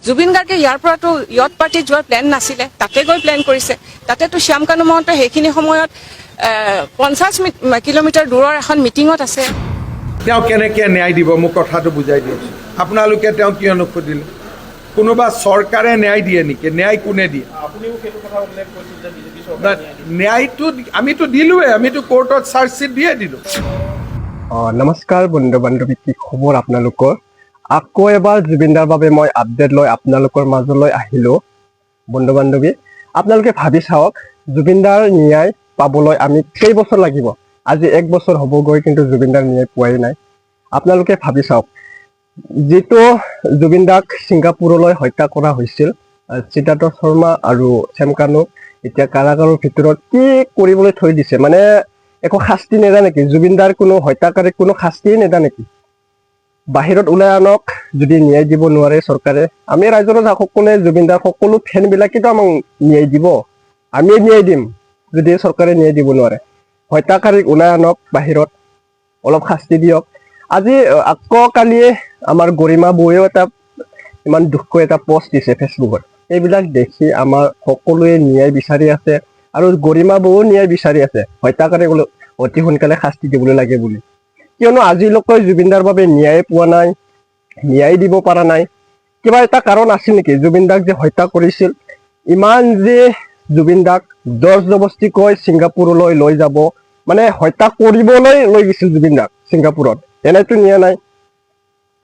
জুবিন গাৰ্গে ইয়াৰ পৰাতো য়ট পাৰ্টিত যোৱাৰ প্লেন নাছিলে, তাতে গৈ প্লেন কৰিছে। তাতেতো শ্যাম কানু মহন্ত সেইখিনি সময়ত 50 কিলোমিটাৰ দূৰৰ এখন মিটিঙত আছে। তেওঁ কেনেকৈ ন্যায় দিব মোক কথাটো বুজাই দিয়কচোন। আপোনালোকে তেওঁ কিয় নুসুধিলে? কোনোবা চৰকাৰে ন্যায় দিয়ে নেকি? ন্যায় কোনে দিয়ে? ন্যায়টো আমিতো দিলোৱে, আমিতো কোৰ্টত চাৰ্জশ্বিট দিয়ে দিলোঁ। নমস্কাৰ বন্ধু বান্ধৱী, কি খবৰ আপোনালোকৰ? আকৌ এবাৰ জুবিনদাৰ বাবে মই আপডেট লৈ আপোনালোকৰ মাজলৈ আহিলোঁ। বন্ধু বান্ধৱী, আপোনালোকে ভাবি চাওক, জুবিনদাৰ ন্যায় পাবলৈ আমি কেইবছৰ লাগিব? আজি 1 বছৰ হ'বগৈ, কিন্তু জুবিনদাৰ ন্যায় পোৱাই নাই। আপোনালোকে ভাবি চাওক, যিটো জুবিনদাক ছিংগাপুৰলৈ হত্যা কৰা হৈছিল, সিদ্ধাৰ্থ শৰ্মা আৰু শ্যাম কানুক এতিয়া কাৰাগাৰৰ ভিতৰত কি কৰিবলৈ থৈ দিছে? মানে একো শাস্তি নেদা নেকি? জুবিনদাৰ কোনো হত্যাকাৰীক কোনো শাস্তিয়ে নেদা নেকি? বাহিৰত ওলাই আনক যদি ন্যায় দিব নোৱাৰে চৰকাৰে। আমি ৰাইজৰ সকলোৱে, জুবিনদাৰ সকলো ফেনবিলাকেতো আমাক ন্যায় দিব, আমিয়ে ন্যায় দিম যদি চৰকাৰে ন্যায় দিব নোৱাৰে। হত্যাকাৰীক ওলাই আনক বাহিৰত, অলপ শাস্তি দিয়ক। আজি আকৌ কালিয়ে আমাৰ গৰিমা বৌয়েও এটা ইমান দুখকৈ এটা পোষ্ট দিছে ফেচবুকত। এইবিলাক দেখি আমাৰ সকলোৱে ন্যায় বিচাৰি আছে, আৰু গৰিমা বৌও ন্যায় বিচাৰি আছে, হত্যাকাৰীক অতি সোনকালে শাস্তি দিবলৈ লাগে বুলি। কিয়নো আজিলৈকে জুবিনদাৰ বাবে ন্যায় পোৱা নাই, ন্যায় দিব পৰা নাই। কিবা এটা কাৰণ আছিল নেকি? জুবিনদাক যে হত্যা কৰিছিল, ইমান যে জুবিনদাক জোৰ জবস্তিকৈ ছিংগাপুৰলৈ লৈ যাব, মানে হত্যা কৰিবলৈ লৈ গৈছিল জুবিনদাক ছিংগাপুৰত, এনেতো নিয়া নাই।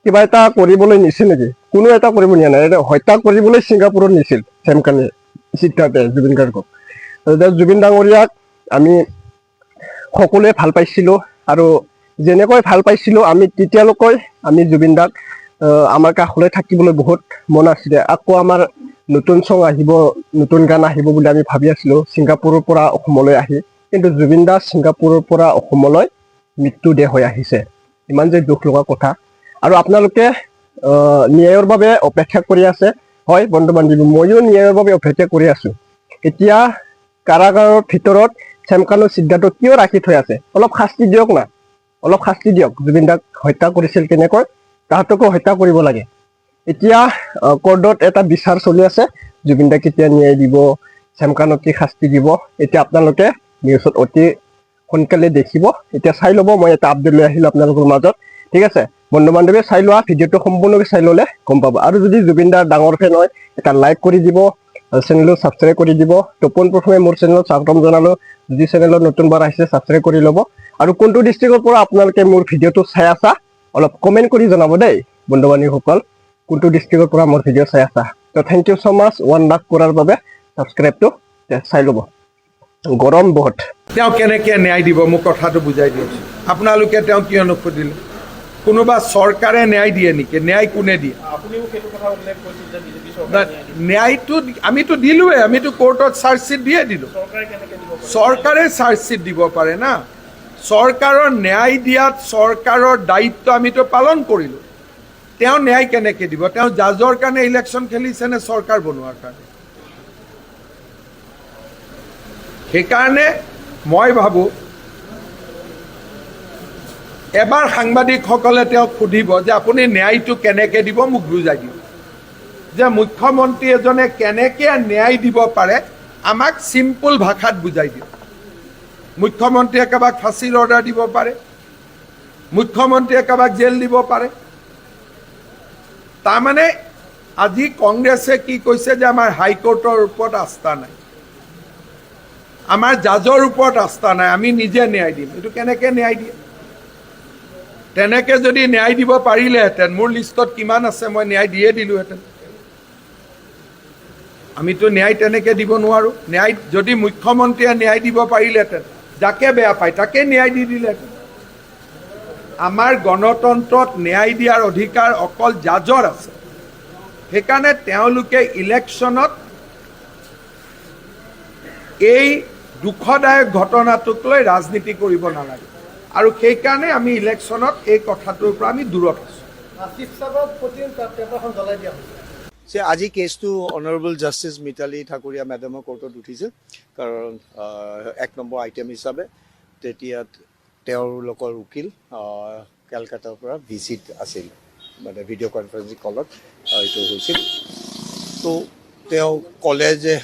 কিবা এটা কৰিবলৈ নিছিল নেকি? কোনো এটা কৰিব নিয়া নাই, হত্যা কৰিবলৈ ছিংগাপুৰত নিছিল শ্যাম কানুৱে, সিদ্ধাৰ্থে জুবিন গাৰ্গক। জুবিন ডাঙৰীয়াক আমি সকলোৱে ভাল পাইছিলোঁ, আৰু যেনেকৈ ভাল পাইছিলোঁ আমি তেতিয়ালৈকে আমি জুবিনদাক আমাৰ কাষলৈ থাকিবলৈ বহুত মন আছিলে। আকৌ আমাৰ নতুন চং আহিব, নতুন গান আহিব বুলি আমি ভাবি আছিলোঁ ছিংগাপুৰৰ পৰা অসমলৈ আহি, কিন্তু জুবিনদা ছিংগাপুৰৰ পৰা অসমলৈ মৃত্যুদেহ হৈ আহিছে। ইমান যে দুখ লগা কথা। আৰু আপোনালোকে ন্যায়ৰ বাবে অপেক্ষা কৰি আছে। হয় বন্ধু বান্ধৱী, ময়ো ন্যায়ৰ বাবে অপেক্ষা কৰি আছোঁ। এতিয়া কাৰাগাৰৰ ভিতৰত শ্যাম কানু সিদ্ধাৰ্থক কিয় ৰাখি থৈ আছে? অলপ শাস্তি দিয়ক না, অলপ শাস্তি দিয়ক। জুবিনদাক হত্যা কৰিছিল কেনেকৈ, তাহাঁতকো হত্যা কৰিব লাগে। এতিয়া কোৰ্টত এটা বিচাৰ চলি আছে, জুবিনদাক কেতিয়া ন্যায় দিব, শ্যাম কানুক কি শাস্তি দিব, এতিয়া আপোনালোকে নিউজত অতি সোনকালে দেখিব। এতিয়া চাই ল'ব, মই এটা আপডেট লৈ আহিলোঁ আপোনালোকৰ মাজত। ঠিক আছে বন্ধু বান্ধৱী, চাই লোৱা, ভিডিঅ'টো সম্পূৰ্ণকৈ চাই ল'লে গম পাব। আৰু যদি জুবিনদাৰ ডাঙৰ ফেন হয়, এটা লাইক কৰি দিব, চেনেলটো ছাবস্ক্ৰাইব কৰি দিব। তো পোনপ্ৰথমে মোৰ চেনেলত স্বাগতম জনালোঁ। যদি চেনেলত নতুনবাৰ আহিছে ছাবস্ক্ৰাইব কৰি ল'ব। আৰু কোনটো ডিষ্ট্ৰিক্টৰ পৰা আপোনালোকে মোৰ ভিডিঅ'টো চাই আছা অলপ কমেণ্ট কৰি জনাব দেই বন্ধু বান্ধৱীসকল, কোনটো ডিষ্ট্ৰিক্টৰ পৰা মোৰ ভিডিঅ' চাই আছা। তো থেংক ইউ ছ' মাছ 1 লাখ কৰাৰ বাবে। ছাবস্ক্ৰাইবটো চাই ল'ব, গৰম বহুত। তেওঁ কেনেকৈ ন্যায় দিব মোক কথাটো বুজাই দিয়কচোন। আপোনালোকে তেওঁ কিয় নুসুধিলে? কোনোবা চৰকাৰে ন্যায় দিয়ে নেকি? ন্যায় কোনে দিয়ে? ন্যায়টো আমিতো দিলোৱে, আমিতো কোৰ্টত চাৰ্জশ্বিট দিয়ে দিলোঁ। চৰকাৰে চাৰ্জশ্বিট দিব পাৰে না। চৰকাৰৰ ন্যায় দিয়াত চৰকাৰৰ দায়িত্ব আমিতো পালন কৰিলোঁ। তেওঁ ন্যায় কেনেকৈ দিব? তেওঁ জাজৰ কাৰণে ইলেকশ্যন খেলিছে নে চৰকাৰ বনোৱাৰ কাৰণে? সেইকাৰণে মই ভাবোঁ এবাৰ সাংবাদিকসকলে তেওঁক সুধিব যে আপুনি ন্যায়টো কেনেকৈ দিব, মোক বুজাই দিব। যে মুখ্যমন্ত্ৰী এজনে কেনেকৈ ন্যায় দিব পাৰে, আমাক চিম্পুল ভাষাত বুজাই দিয়ক। মুখ্যমন্ত্ৰীয়ে কাৰোবাক ফাঁচীৰ অৰ্ডাৰ দিব পাৰে, মুখ্যমন্ত্ৰীয়ে কাৰোবাক জেল দিব পাৰে। তাৰমানে আজি কংগ্ৰেছে কি কৈছে যে আমাৰ হাইকোৰ্টৰ ওপৰত আস্থা নাই, আমাৰ জাজৰ ওপৰত আস্থা নাই, আমি নিজে ন্যায় দিম। এইটো কেনেকৈ ন্যায় দিয়ে? তেনেকৈ যদি ন্যায় দিব পাৰিলেহেঁতেন, মোৰ লিষ্টত কিমান আছে মই ন্যায় দিয়ে দিলোঁহেঁতেন। আমিতো ন্যায় তেনেকৈ দিব নোৱাৰোঁ। ন্যায় যদি মুখ্যমন্ত্ৰীয়ে ন্যায় দিব পাৰিলেহেঁতেন, যাকে বেয়া পায় তাকে ন্যায় দি দিলেহেঁতেন। আমাৰ গণতন্ত্ৰত ন্যায় দিয়াৰ অধিকাৰ অকল জাজৰ আছে। সেইকাৰণে তেওঁলোকে ইলেকশ্যনত এই দুখদায়ক ঘটনাটোক লৈ ৰাজনীতি কৰিব নালাগে, আৰু সেইকাৰণে আমি ইলেকশ্যনত এই কথাটোৰ পৰা আমি দূৰত আছোঁ। আজি কেছটো অনাৰেবল জাষ্টিছ মিতালী ঠাকুৰীয়া মেডামৰ কোৰ্টত উঠিছে, কাৰণ 1 নম্বৰ আইটেম হিচাপে তেতিয়া তেওঁলোকৰ উকিল কেলকাতাৰ পৰা ভিজিট আছিল, মানে ভিডিঅ' কনফাৰেন্সিং কলত এইটো হৈছিল। তো তেওঁ ক'লে যে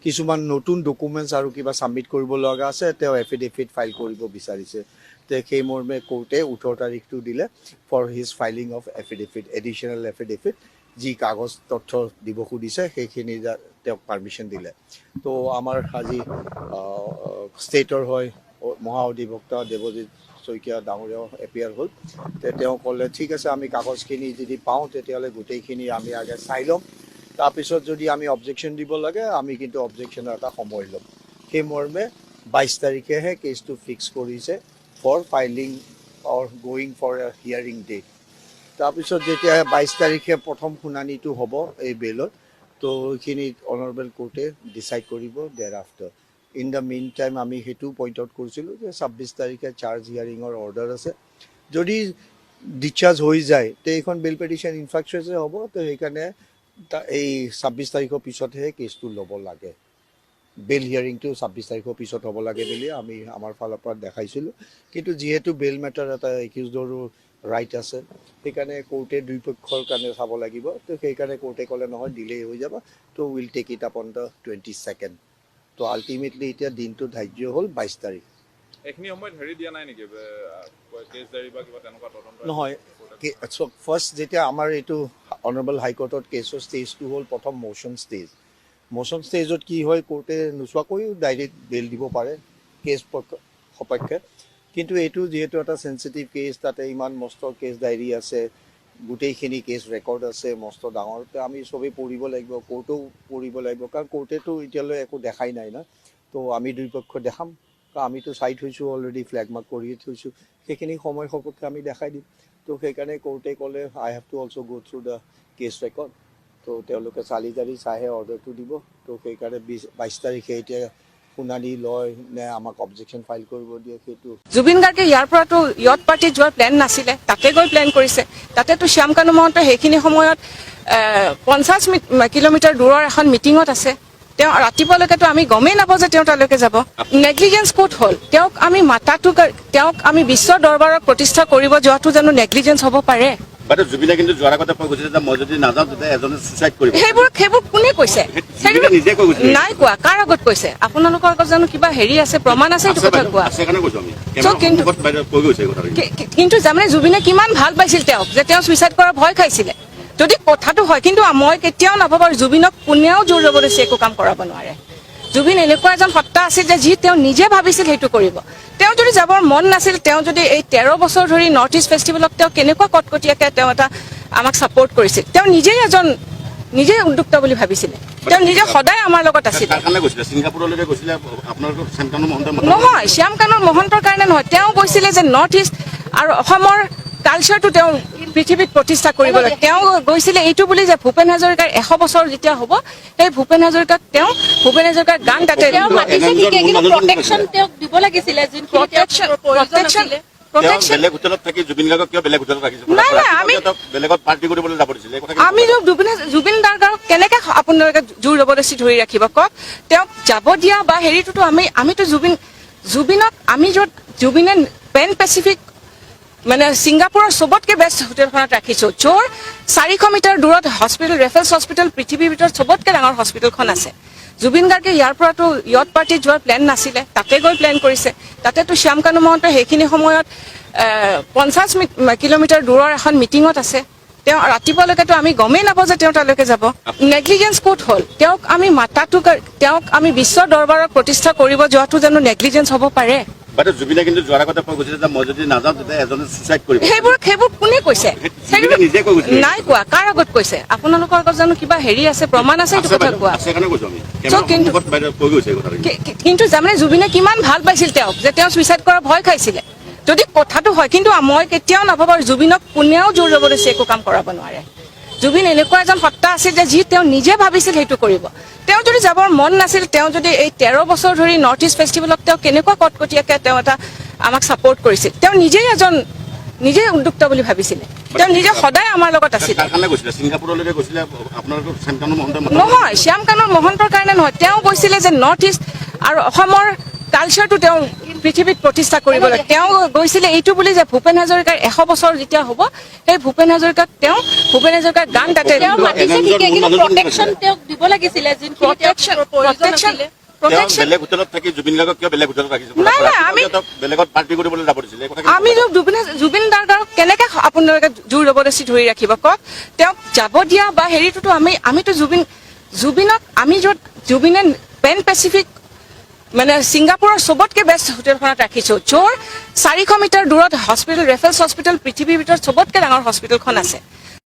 কিছুমান নতুন ডকুমেণ্টছ আৰু কিবা ছাবমিট কৰিব লগা আছে, তেওঁ এফিডেভিট ফাইল কৰিব বিচাৰিছে। সেই মৰ্মে কোৰ্টে 18 তাৰিখটো দিলে for his filing of affidavit, additional affidavit, যি কাগজ তথ্য দিব খুজিছে সেইখিনি তেওঁক পাৰ্মিশ্যন দিলে। তো আমাৰ আজি ষ্টেটৰ হয় মহা অধিবক্তা দেৱজিৎ শইকীয়া ডাঙৰীয়াও এপিয়াৰ হ'ল। তেওঁ ক'লে ঠিক আছে, আমি কাগজখিনি যদি পাওঁ তেতিয়াহ'লে গোটেইখিনি আমি আগে চাই ল'ম, তাৰপিছত যদি আমি অবজেকশ্যন দিব লাগে আমি কিন্তু অবজেকশ্যনৰ এটা সময় ল'ম। সেই মৰ্মে 22 তাৰিখেহে কেছটো ফিক্স কৰিছে for filing or going for a hearing date. তাৰপিছত যেতিয়া 22 তাৰিখে প্ৰথম শুনানিটো হ'ব এই বেলত, তো এইখিনি অনাৰেবল কোৰ্টে ডিচাইড কৰিব দেৰ after. In the main time আমি সেইটো পইণ্ট আউট কৰিছিলোঁ যে 26 তাৰিখে চাৰ্জ হিয়াৰিঙৰ অৰ্ডাৰ আছে, যদি ডিচাৰ্জ হৈ যায় তে এইখন বেল পিটিশ্যন ইনফ্ৰাষ্ট্ৰাকচাৰ হ'ব। তো সেইকাৰণে এই 26 তাৰিখৰ পিছতহে কেছটো ল'ব লাগে, বেল হিয়াৰিংটো 26 তাৰিখৰ পিছত হ'ব লাগে বুলি আমি আমাৰ ফালৰ পৰা দেখাইছিলোঁ। কিন্তু যিহেতু বেল মেটাৰ এটা একিউজডৰো ৰাইট আছে, সেইকাৰণে কোৰ্টে দুই পক্ষৰ কাৰণে চাব লাগিব। তো সেইকাৰণে কোৰ্টে ক'লে নহয় ডিলে হৈ যাব, তো will take it up on the 22nd। তো আল্টিমেটলি এতিয়া দিনটো ধাৰ্য হ'ল 22 তাৰিখ। এইখিনি সময়ত হেৰি দিয়া নাই নেকি কেছ ডায়েৰী বা কিবা তেনেকুৱা তদন্ত? নহয়, ফাৰ্ষ্ট যেতিয়া আমাৰ এইটো অনাৰেবল হাইকোৰ্টত কেছৰ ষ্টেজটো হ'ল প্ৰথম মোশ্যন ষ্টেজ। মোশ্যন ষ্টেজত কি হয়, কোৰ্টে নোচোৱাকৈও ডাইৰেক্ট বেল দিব পাৰে কেছ সপক্ষে। কিন্তু এইটো যিহেতু এটা চেঞ্চিটিভ কেছ, তাতে ইমান মস্ত কেছ ডায়েৰী আছে, গোটেইখিনি কেছ ৰেকৰ্ড আছে মস্ত ডাঙৰ, আমি চবেই পঢ়িব লাগিব, কোৰ্টেও পঢ়িব লাগিব, কাৰণ কোৰ্টেতো এতিয়ালৈ একো দেখাই নাই না। তো আমি দুই পক্ষ দেখাম, কাৰণ আমিতো চাই থৈছোঁ অলৰেডি, ফ্লেগ মাৰ্ক কৰি থৈছোঁ, সেইখিনি সময় সপক্ষে আমি দেখাই দিম। তো সেইকাৰণে কোৰ্টে ক'লে আই হেভ টু অলছ' গ' থ্ৰু দ্য কেছ ৰেকৰ্ড। তো তেওঁলোকে চালি জাৰি চাইহে অৰ্ডাৰটো দিব। তো সেইকাৰণে 22 তাৰিখে এতিয়া শুনানি লয় নে আমাক অবজেকশ্যন ফাইল কৰিব দিয়ে সেইটো। জুবিন গাৰ্গে ইয়াৰ পৰাতো য়ট পাৰ্টিত যোৱাৰ প্লেন নাছিলে, তাতে গৈ প্লেন কৰিছে। তাতেতো শ্যাম কানু মহন্ত সেইখিনি সময়ত 50 কিলোমিটাৰ দূৰৰ এখন মিটিঙত আছে। তেওঁ ৰাতিপুৱালৈকেতো আমি গমেই নাপাওঁ যে তেওঁ তালৈকে যাব। নেগলিজেঞ্চ ক'ত হ'ল? তেওঁক আমি বিশ্বৰ দৰবাৰত প্ৰতিষ্ঠা কৰিব যোৱাটো জানো নেগলিজেঞ্চ হ'ব পাৰে? জুবিনে কিন্তু যোৱাৰ আগতে কৈ গৈছিলে যে মই যদি নাযাওঁ তেতিয়া এজনে ছুইচাইড কৰিব। সেইবোৰ কোনে কৈছে? নাই কোৱা। কাৰ আগত কৈছে? আপোনালোকৰ আগত জানো কিবা হেৰি আছে, প্ৰমাণ আছে এইটো কথা কোৱা? কিন্তু তাৰমানে জুবিনে কিমান ভাল পাইছিল তেওঁক, যে তেওঁ ছুইচাইড কৰাৰ ভয় খাইছিলে যদি কথাটো হয়। কিন্তু মই কেতিয়াও নাভাবোঁ জুবিনক কোনেও জোৰ জবৰদস্তি একো কাম কৰাব নোৱাৰে। জুবিন এনেকুৱা এজন সত্তা আছিল যে যি তেওঁ নিজে ভাবিছিল সেইটো কৰিব। তেওঁ যদি যাবৰ মন নাছিল, তেওঁ যদি এই 13 বছৰ ধৰি নৰ্থ ইষ্ট ফেষ্টিভেলক তেওঁ কেনেকুৱা কটকটীয়াকৈ তেওঁ এটা আমাক ছাপোৰ্ট কৰিছিল, তেওঁ নিজেই উদ্যুক্ত বুলি ভাবিছিলে। তেওঁ নিজে সদায় আমাৰ লগত আছিল। নহয়, শ্যাম কানু মহন্তৰ কাৰণে নহয়, তেওঁ কৈছিলে যে নৰ্থ ইষ্ট আৰু অসমৰ কালচাৰটো তেওঁ পৃথিৱীত প্ৰতিষ্ঠা কৰিবলৈ। তেওঁ গৈছিলে এইটো বুলি যে ভূপেন হাজৰিকাৰ 100 বছৰ যেতিয়া হ'ব, সেই ভূপেন হাজৰিকাৰ গান তাতে নাই। আমি জুবিন গাৰ্গক কেনেকে আপোনালোকে জোৰ জবৰদস্তি ধৰি ৰাখিব কওক? তেওঁক যাব দিয়া বা হেৰিটোতো আমিতো জুবিনক আমি য'ত জুবিনে পেন পেচিফিক মানে ছিংগাপুৰৰ চবতকৈ বেষ্ট হোটেলখনত ৰাখিছোঁ, য'ৰ 400 মিটাৰ দূৰত হস্পিটেল, ৰেফাৰেন্স হস্পিটেল পৃথিৱীৰ ভিতৰত চবতকৈ ডাঙৰ হস্পিটেলখন আছে। জুবিন গাৰ্গে ইয়াৰ পৰাতো য়ট পাৰ্টিত যোৱাৰ প্লেন নাছিলে, তাতে গৈ প্লেন কৰিছে। তাতেতো শ্যাম কানু মহন্ত সেইখিনি সময়ত 50 কিলোমিটাৰ দূৰৰ এখন মিটিঙত আছে। তেওঁ ৰাতিপুৱালৈকেতো আমি গমেই নাপাওঁ যে তেওঁ তালৈকে যাব। নেগলিজেঞ্চ ক'ত হ'ল? তেওঁক আমি বিশ্বৰ দৰবাৰত প্ৰতিষ্ঠা কৰিব যোৱাটো জানো নেগলিজেঞ্চ হ'ব পাৰে? জুবিনে কিন্তু যোৱাৰ আগতে কৈ গৈছিলে যে মই যদি নাযাওঁ তেতিয়া এজনে ছুইচাইড কৰিব। সেইবোৰ কোনে কৈছে? নাই কোৱা। কাৰ আগত কৈছে? আপোনালোকৰ আগত জানো কিবা হেৰি আছে, প্ৰমাণ আছে এইটো কথা কোৱা? কিন্তু তাৰমানে জুবিনে কিমান ভাল পাইছিল তেওঁক, যে তেওঁ ছুইচাইড কৰাৰ ভয় খাইছিলে যদি কথাটো হয়। কিন্তু মই কেতিয়াও নাভাবোঁ জুবিনক কোনেও জোৰ জবৰদস্তি একো কাম কৰাব নোৱাৰে। জুবিন এনেকুৱা এজন সত্তা আছিল যে যি তেওঁ নিজে ভাবিছিল সেইটো কৰিব। তেওঁ যদি যাবৰ মন নাছিল, তেওঁ যদি এই 13 বছৰ ধৰি নৰ্থ ইষ্ট ফেষ্টিভেলক তেওঁ কেনেকুৱা কটকটীয়াকৈ তেওঁ এটা আমাক ছাপোৰ্ট কৰিছিল, তেওঁ নিজেই উদ্যুক্ত বুলি ভাবিছিলে। তেওঁ নিজে সদায় আমাৰ লগত আছিল। নহয়, শ্যাম কানু মহন্তৰ কাৰণে নহয়, তেওঁ কৈছিলে যে নৰ্থ ইষ্ট আৰু অসমৰ কালচাৰটো তেওঁ পৃথিৱীত প্ৰতিষ্ঠা কৰিব লাগে তেওঁ গৈছিলে এইটো বুলি যে ভূপেন হাজৰিকাৰ 100 বছৰ যেতিয়া হ'ব সেই ভূপেন হাজৰিকাৰ গান তাতে তেওঁ মাতিছে ঠিকে কিন্তু প্ৰটেকশ্যন তেওঁক দিব লাগিছিলে যোনখিনি প্ৰটেকশ্যন তেওঁ বেলেগ হোটেলত থাকি জুবিন গাৰ্গক কিয় বেলেগ হোটেলত ৰাখিছে নাই, নাই, আমি- তেওঁক বেলেগত পাৰ্টি কৰিবলৈ যাব দিছিলে এই কথা আমি জুবিন গাৰ্গক কেনেকে আপোনালোকে জোৰ জবৰদস্তি ধৰি ৰাখিব কওক তেওঁক যাব দিয়া বা হেৰিটোতো আমিতো জুবিনক আমি য'ত জুবিনে পেন পেচিফিক মানে ছিংগাপুৰৰ চবতকে বেষ্ট হোটেলখনত ৰাখিছো য'ৰ 400 মিটাৰ দূৰত হস্পিটেল ৰেফাৰেন্স হস্পিটেল পৃথিৱীৰ ভিতৰত চবতকে ডাঙৰ হস্পিটেলখন আছে